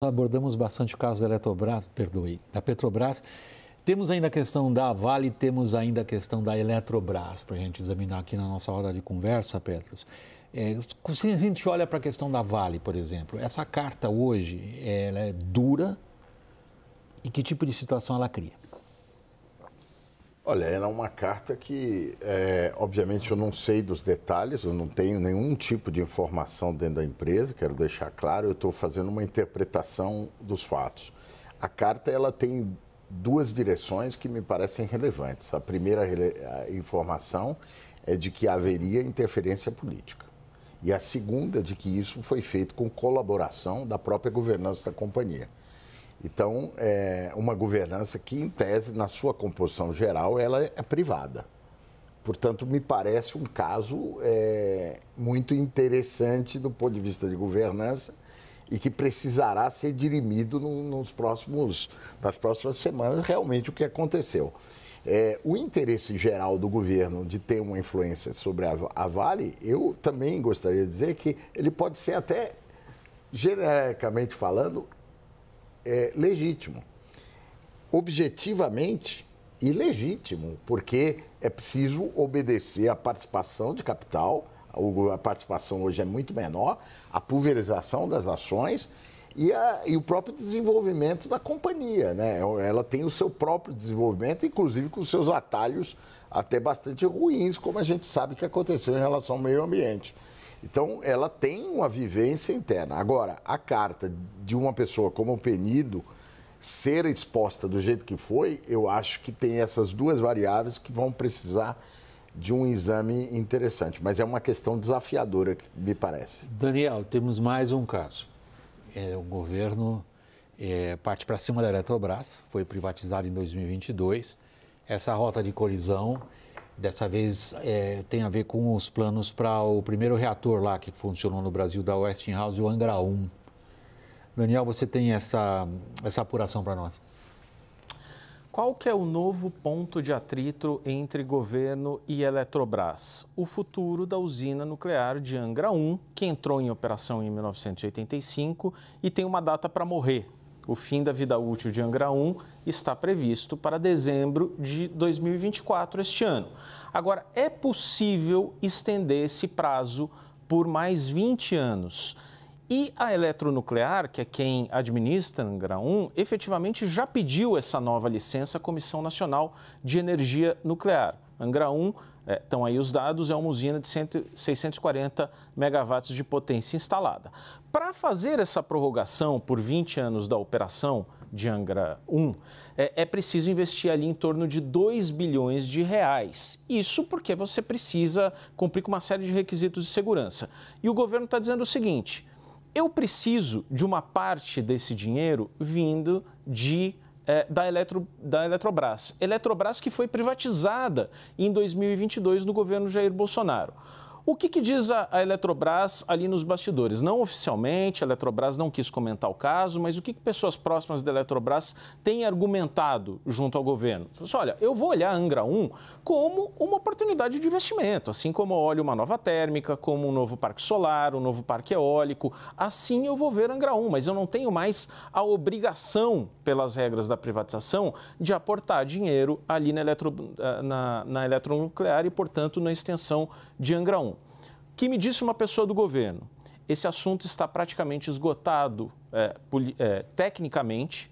Abordamos bastante o caso da Eletrobras, da Petrobras. Temos ainda a questão da Vale, temos ainda a questão da Eletrobras, para a gente examinar aqui na nossa roda de conversa, Petros. Se a gente olha para a questão da Vale, por exemplo, essa carta hoje, ela é dura e que tipo de situação ela cria? Olha, ela é uma carta que, obviamente, eu não sei dos detalhes, eu não tenho nenhum tipo de informação dentro da empresa, quero deixar claro, eu estou fazendo uma interpretação dos fatos. A carta, ela tem duas direções que me parecem relevantes. A primeira informação é de que haveria interferência política. E a segunda, de que isso foi feito com colaboração da própria governança da companhia. Então, é uma governança que, em tese, na sua composição geral, ela é privada. Portanto, me parece um caso muito interessante do ponto de vista de governança e que precisará ser dirimido nas próximas semanas realmente o que aconteceu. O interesse geral do governo de ter uma influência sobre a Vale, eu também gostaria de dizer que ele pode ser até, genericamente falando, legítimo. Objetivamente ilegítimo, porque é preciso obedecer à participação de capital, a participação hoje é muito menor, a pulverização das ações e o próprio desenvolvimento da companhia, né? Ela tem o seu próprio desenvolvimento, inclusive com seus atalhos até bastante ruins, como a gente sabe que aconteceu em relação ao meio ambiente. Então, ela tem uma vivência interna. Agora, a carta de uma pessoa como o Penido ser exposta do jeito que foi, eu acho que tem essas duas variáveis que vão precisar de um exame interessante. Mas é uma questão desafiadora, me parece. Daniel, temos mais um caso. O governo parte para cima da Eletrobras, foi privatizada em 2022. Essa rota de colisão... Dessa vez tem a ver com os planos para o primeiro reator lá que funcionou no Brasil, da Westinghouse, o Angra 1. Daniel, você tem essa apuração para nós. Qual que é o novo ponto de atrito entre governo e Eletrobras? O futuro da usina nuclear de Angra 1, que entrou em operação em 1985 e tem uma data para morrer. O fim da vida útil de Angra 1 está previsto para dezembro de 2024, este ano. Agora, é possível estender esse prazo por mais 20 anos. E a Eletronuclear, que é quem administra Angra 1, efetivamente já pediu essa nova licença à Comissão Nacional de Energia Nuclear. Angra 1, estão aí os dados, é uma usina de 640 megawatts de potência instalada. Para fazer essa prorrogação por 20 anos da operação de Angra 1, é preciso investir ali em torno de 2 bilhões de reais. Isso porque você precisa cumprir com uma série de requisitos de segurança. E o governo está dizendo o seguinte: eu preciso de uma parte desse dinheiro vindo da Eletrobras. Eletrobras que foi privatizada em 2022 no governo Jair Bolsonaro. O que diz a Eletrobras ali nos bastidores? Não oficialmente, a Eletrobras não quis comentar o caso, mas o que pessoas próximas da Eletrobras têm argumentado junto ao governo? Olha, eu vou olhar a Angra 1 como uma oportunidade de investimento, assim como eu olho uma nova térmica, como um novo parque solar, um novo parque eólico, assim eu vou ver Angra 1, mas eu não tenho mais a obrigação, pelas regras da privatização, de aportar dinheiro ali na Eletronuclear e, portanto, na extensão de Angra 1. Que me disse uma pessoa do governo, esse assunto está praticamente esgotado tecnicamente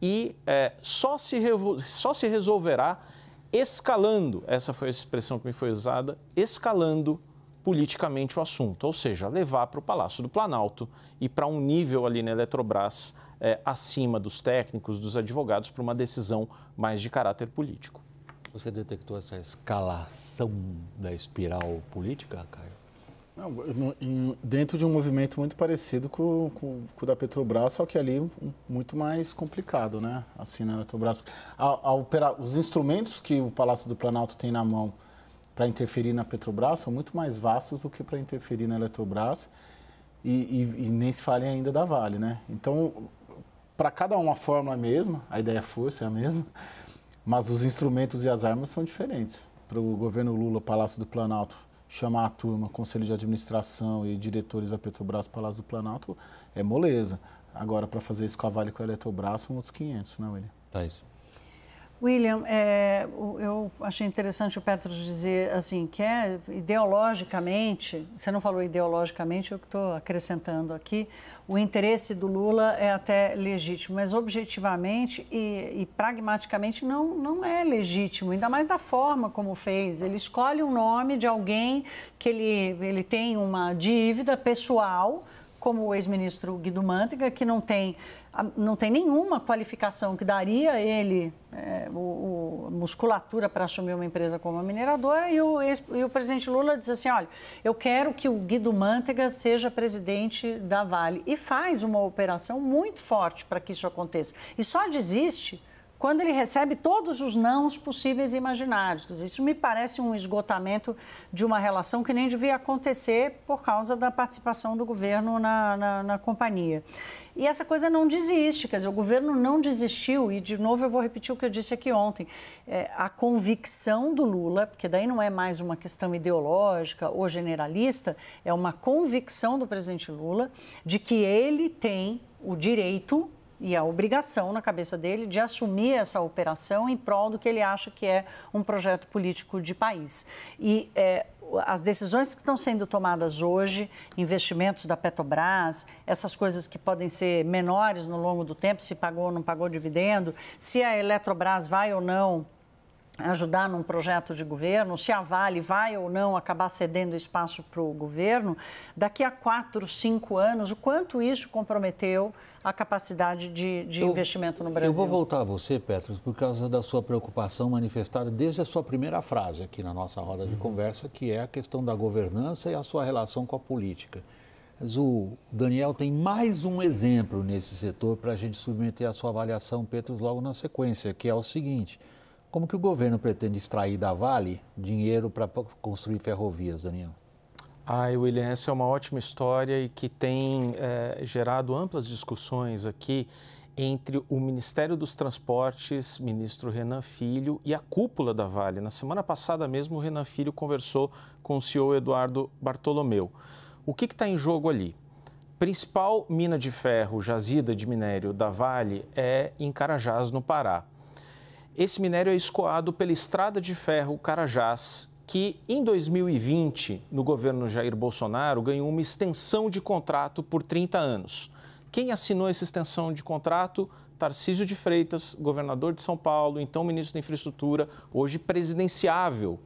e só se resolverá escalando, essa foi a expressão que me foi usada, escalando politicamente o assunto, ou seja, levar para o Palácio do Planalto e para um nível ali na Eletrobras acima dos técnicos, dos advogados, para uma decisão mais de caráter político. Você detectou essa escalação da espiral política, Caio? Não, dentro de um movimento muito parecido com o da Petrobras, só que ali muito mais complicado, né? Assim, na Petrobras. Os instrumentos que o Palácio do Planalto tem na mão para interferir na Petrobras são muito mais vastos do que para interferir na Eletrobras e nem se fale ainda da Vale, né? Então, para cada uma a fórmula é a mesma, a ideia força é a mesma, mas os instrumentos e as armas são diferentes. Para o governo Lula, Palácio do Planalto, chamar a turma, Conselho de Administração e diretores da Petrobras, Palácio do Planalto, é moleza. Agora, para fazer isso com a Vale e com a Eletrobras, são outros 500, né, William? É isso. William, eu achei interessante o Petros dizer assim, que ideologicamente, você não falou ideologicamente, eu que estou acrescentando aqui, o interesse do Lula é até legítimo, mas objetivamente e pragmaticamente não é legítimo, ainda mais da forma como fez. Ele escolhe um nome de alguém que ele tem uma dívida pessoal, como o ex-ministro Guido Mantega, que não tem nenhuma qualificação que daria a ele musculatura para assumir uma empresa como a mineradora, e o presidente Lula diz assim, olha, eu quero que o Guido Mantega seja presidente da Vale, e faz uma operação muito forte para que isso aconteça. E só desiste quando ele recebe todos os nãos possíveis e imaginários. Isso me parece um esgotamento de uma relação que nem devia acontecer por causa da participação do governo na companhia. E essa coisa não desiste, quer dizer, o governo não desistiu, e de novo eu vou repetir o que eu disse aqui ontem, a convicção do Lula, porque daí não é mais uma questão ideológica ou generalista, é uma convicção do presidente Lula de que ele tem o direito e a obrigação na cabeça dele de assumir essa operação em prol do que ele acha que é um projeto político de país. E as decisões que estão sendo tomadas hoje, investimentos da Petrobras, essas coisas que podem ser menores no longo do tempo, se pagou ou não pagou dividendo, se a Eletrobras vai ou não ajudar num projeto de governo, se a Vale vai ou não acabar cedendo espaço para o governo, daqui a 4, 5 anos, o quanto isso comprometeu a capacidade de investimento no Brasil? Eu vou voltar a você, Petros, por causa da sua preocupação manifestada desde a sua primeira frase aqui na nossa roda de conversa, que é a questão da governança e a sua relação com a política. Mas o Daniel tem mais um exemplo nesse setor para a gente submeter a sua avaliação, Petros, logo na sequência, que é o seguinte: como que o governo pretende extrair da Vale dinheiro para construir ferrovias, Daniel? William, essa é uma ótima história e que tem gerado amplas discussões aqui entre o Ministério dos Transportes, ministro Renan Filho, e a cúpula da Vale. Na semana passada mesmo, o Renan Filho conversou com o CEO Eduardo Bartolomeu. O que está em jogo ali? Principal mina de ferro, jazida de minério da Vale é em Carajás, no Pará. Esse minério é escoado pela Estrada de Ferro Carajás, que em 2020, no governo Jair Bolsonaro, ganhou uma extensão de contrato por 30 anos. Quem assinou essa extensão de contrato? Tarcísio de Freitas, governador de São Paulo, então ministro da Infraestrutura, hoje presidenciável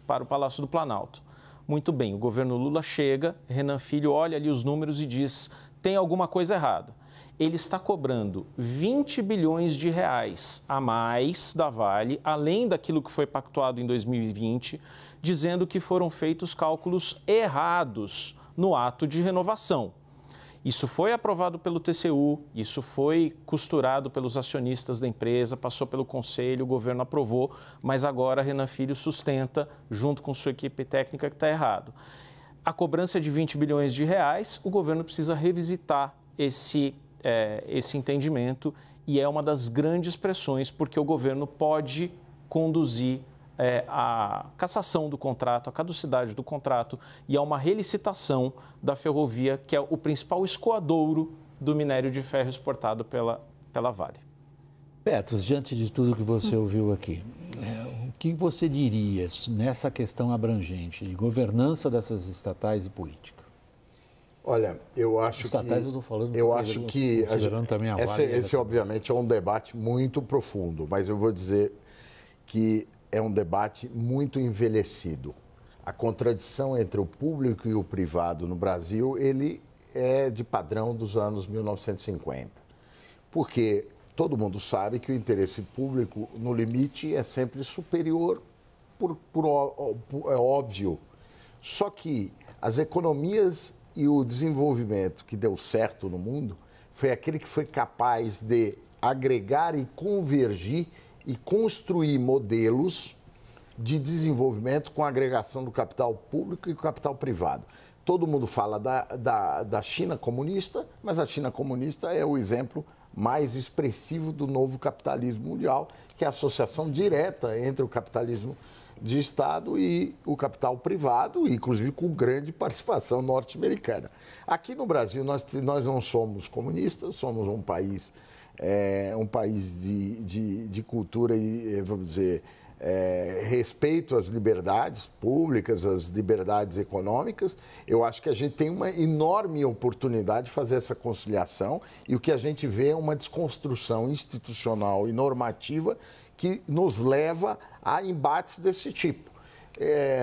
para o Palácio do Planalto. Muito bem, o governo Lula chega, Renan Filho olha ali os números e diz, tem alguma coisa errada. Ele está cobrando 20 bilhões de reais a mais da Vale, além daquilo que foi pactuado em 2020, dizendo que foram feitos cálculos errados no ato de renovação. Isso foi aprovado pelo TCU, isso foi costurado pelos acionistas da empresa, passou pelo conselho, o governo aprovou, mas agora Renan Filho sustenta, junto com sua equipe técnica, que está errado. A cobrança é de 20 bilhões de reais, o governo precisa revisitar esse entendimento, e é uma das grandes pressões, porque o governo pode conduzir a cassação do contrato, a caducidade do contrato e a uma relicitação da ferrovia, que é o principal escoadouro do minério de ferro exportado pela Vale. Petros, diante de tudo que você ouviu aqui, o que você diria nessa questão abrangente de governança dessas estatais e política? Olha, eu acho estatais, eu estou falando, considerando também a Vale. Esse obviamente é um debate muito profundo, mas eu vou dizer que é um debate muito envelhecido. A contradição entre o público e o privado no Brasil, ele é de padrão dos anos 1950. Porque todo mundo sabe que o interesse público, no limite, é sempre superior, é óbvio. Só que as economias e o desenvolvimento que deu certo no mundo foi aquele que foi capaz de agregar e convergir e construir modelos de desenvolvimento com a agregação do capital público e do capital privado. Todo mundo fala da China comunista, mas a China comunista é o exemplo mais expressivo do novo capitalismo mundial, que é a associação direta entre o capitalismo de Estado e o capital privado, inclusive com grande participação norte-americana. Aqui no Brasil, nós não somos comunistas, somos um país de cultura e, vamos dizer, respeito às liberdades públicas, às liberdades econômicas. Eu acho que a gente tem uma enorme oportunidade de fazer essa conciliação e o que a gente vê é uma desconstrução institucional e normativa que nos leva a embates desse tipo.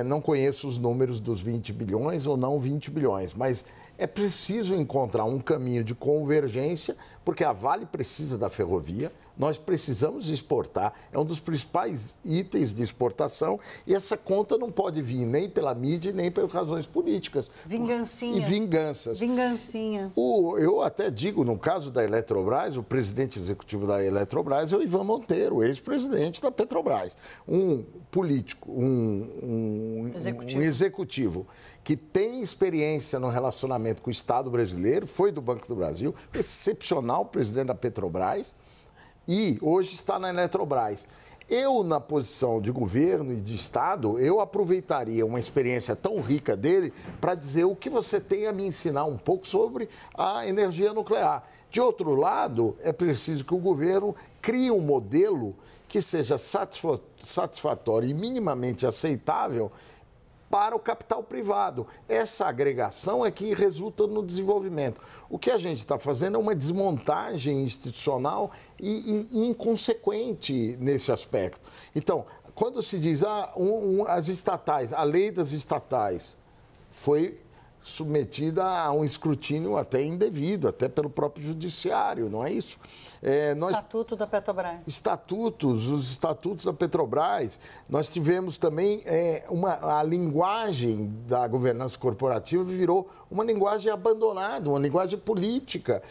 Não conheço os números dos 20 bilhões ou não 20 bilhões, mas é preciso encontrar um caminho de convergência, porque a Vale precisa da ferrovia, nós precisamos exportar, é um dos principais itens de exportação e essa conta não pode vir nem pela mídia nem por razões políticas. Vingancinha. E vinganças. Vingancinha. Eu até digo, no caso da Eletrobras, o presidente executivo da Eletrobras é o Ivan Monteiro, ex-presidente da Petrobras. Um político, um executivo que tem experiência no relacionamento com o Estado brasileiro, foi do Banco do Brasil, excepcional presidente da Petrobras e hoje está na Eletrobras. Eu, na posição de governo e de Estado, eu aproveitaria uma experiência tão rica dele para dizer o que você tem a me ensinar um pouco sobre a energia nuclear. De outro lado, é preciso que o governo crie um modelo que seja satisfatório e minimamente aceitável para o capital privado. Essa agregação é que resulta no desenvolvimento. O que a gente está fazendo é uma desmontagem institucional e inconsequente nesse aspecto. Então, quando se diz as estatais, a lei das estatais foi submetida a um escrutínio até indevido, até pelo próprio judiciário, não é isso? Estatuto da Petrobras. Os estatutos da Petrobras. Nós tivemos também a linguagem da governança corporativa virou uma linguagem abandonada, uma linguagem política,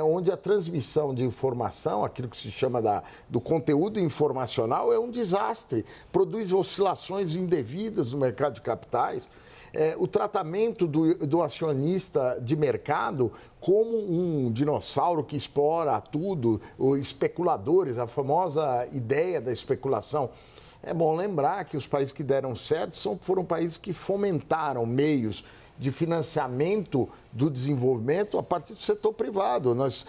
onde a transmissão de informação, aquilo que se chama do conteúdo informacional, é um desastre, produz oscilações indevidas no mercado de capitais. O tratamento do acionista de mercado como um dinossauro que explora tudo, os especuladores, a famosa ideia da especulação. É bom lembrar que os países que deram certo foram países que fomentaram meios de financiamento do desenvolvimento a partir do setor privado. Nós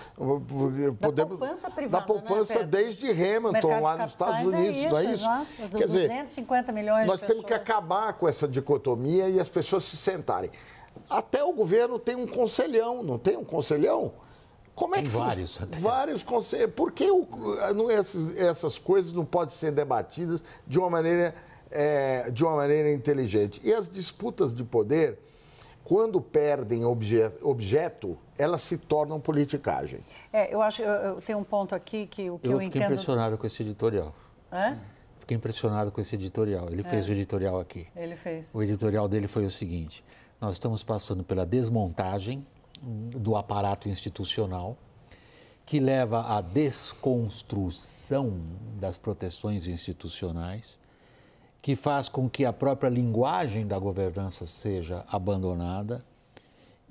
podemos... Da poupança privada, da poupança, né? Desde Hamilton, lá nos Estados Unidos, não é isso? Quer dizer, 250 milhões nós de temos que pessoas. Acabar com essa dicotomia e as pessoas se sentarem. Até o governo tem um conselhão, não tem um conselhão? Como é que vários. Vários conselhos. Por que essas coisas não podem ser debatidas de uma maneira inteligente? E as disputas de poder, quando perdem objeto, elas se tornam politicagem. Eu acho, eu tenho um ponto aqui que o que eu entendo... Fiquei impressionado com esse editorial. Fiquei impressionado com esse editorial. Ele fez o editorial aqui. Ele fez. O editorial dele foi o seguinte: nós estamos passando pela desmontagem do aparato institucional, que leva à desconstrução das proteções institucionais, que faz com que a própria linguagem da governança seja abandonada,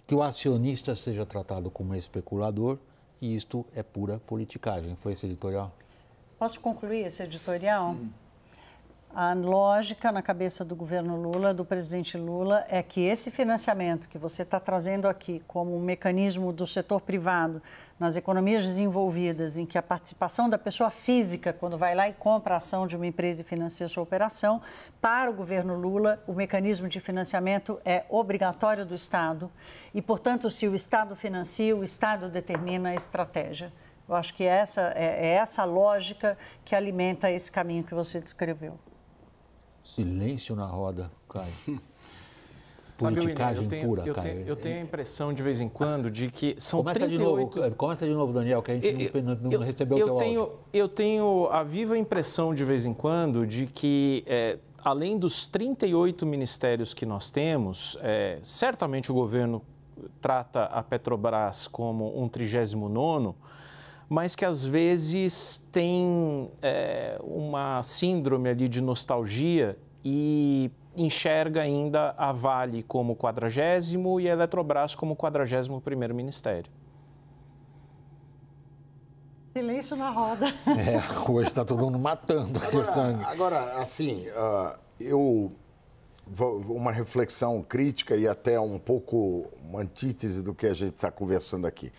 que o acionista seja tratado como especulador, e isto é pura politicagem. Foi esse editorial? Posso concluir esse editorial? A lógica na cabeça do governo Lula, do presidente Lula, é que esse financiamento que você está trazendo aqui como um mecanismo do setor privado nas economias desenvolvidas, em que a participação da pessoa física, quando vai lá e compra a ação de uma empresa e financia sua operação, para o governo Lula, o mecanismo de financiamento é obrigatório do Estado e, portanto, se o Estado financia, o Estado determina a estratégia. Eu acho que essa é essa lógica que alimenta esse caminho que você descreveu. Silêncio na roda, Caio. Politicagem pura, Caio. Eu tenho a impressão, de vez em quando, de que são começa 38... Começa de novo, Daniel, que a gente não recebeu o teu áudio. Eu tenho a viva impressão, de vez em quando, de que, além dos 38 ministérios que nós temos, certamente o governo trata a Petrobras como um 39º, mas que às vezes tem uma síndrome ali de nostalgia e enxerga ainda a Vale como 40º e a Eletrobras como 41º ministério. Silêncio na roda. Hoje está todo mundo matando a questão. Agora, assim, uma reflexão crítica e até um pouco uma antítese do que a gente está conversando aqui.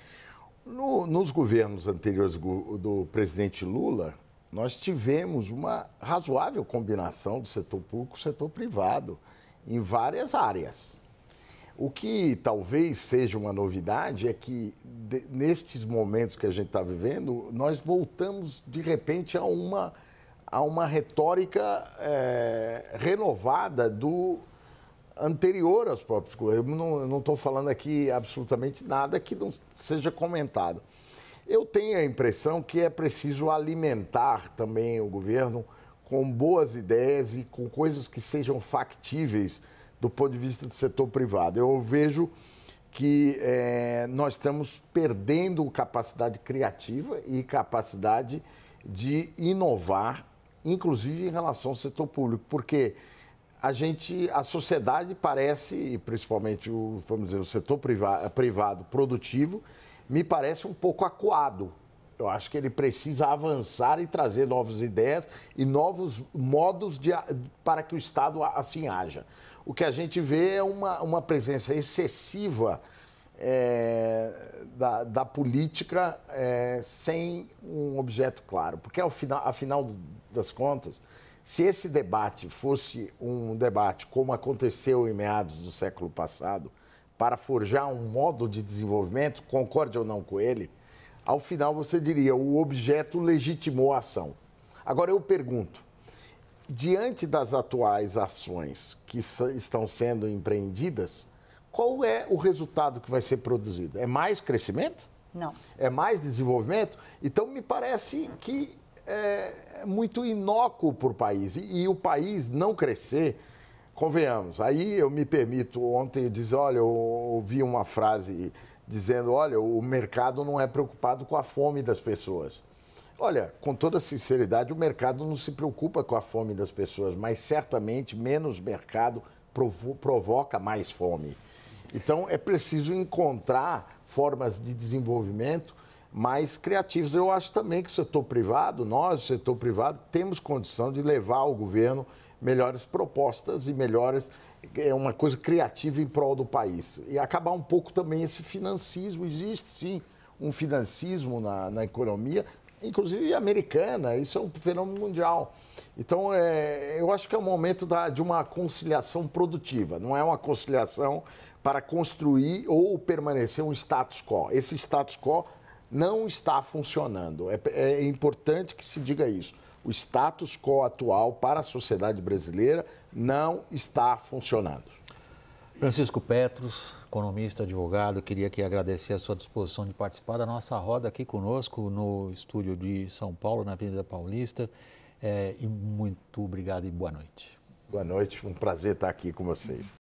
Nos governos anteriores do presidente Lula, nós tivemos uma razoável combinação do setor público e setor privado em várias áreas. O que talvez seja uma novidade é que, nestes momentos que a gente está vivendo, nós voltamos, de repente, a uma retórica renovada do anterior aos próprios governos. Eu não estou falando aqui absolutamente nada que não seja comentado. Eu tenho a impressão que é preciso alimentar também o governo com boas ideias e com coisas que sejam factíveis do ponto de vista do setor privado. Eu vejo que nós estamos perdendo capacidade criativa e capacidade de inovar, inclusive em relação ao setor público, porque a sociedade parece, principalmente o setor privado produtivo, me parece um pouco acuado. Eu acho que ele precisa avançar e trazer novas ideias e novos modos para que o Estado assim haja. O que a gente vê é uma presença excessiva da política sem um objeto claro. Porque, afinal das contas, se esse debate fosse um debate como aconteceu em meados do século passado, para forjar um modo de desenvolvimento, concorde ou não com ele, ao final você diria, o objeto legitimou a ação. Agora eu pergunto, diante das atuais ações que estão sendo empreendidas, qual é o resultado que vai ser produzido? É mais crescimento? Não. É mais desenvolvimento? Então me parece que é muito inócuo para o país. E o país não crescer, convenhamos. Aí eu me permito ontem dizer, olha, eu ouvi uma frase dizendo, olha, o mercado não é preocupado com a fome das pessoas. Olha, com toda sinceridade, o mercado não se preocupa com a fome das pessoas, mas certamente menos mercado provoca mais fome. Então é preciso encontrar formas de desenvolvimento mais criativas. Eu acho também que o setor privado, nós, o setor privado, temos condição de levar ao governo melhores propostas e uma coisa criativa em prol do país. E acabar um pouco também esse financismo. Existe, sim, um financismo na economia, inclusive americana, isso é um fenômeno mundial. Então, eu acho que é o momento de uma conciliação produtiva, não é uma conciliação para construir ou permanecer um status quo. Esse status quo não está funcionando. É importante que se diga isso. O status quo atual para a sociedade brasileira não está funcionando. Francisco Petros, economista, advogado, queria aqui agradecer a sua disposição de participar da nossa roda aqui conosco no estúdio de São Paulo, na Avenida Paulista. E muito obrigado e boa noite. Boa noite, foi um prazer estar aqui com vocês.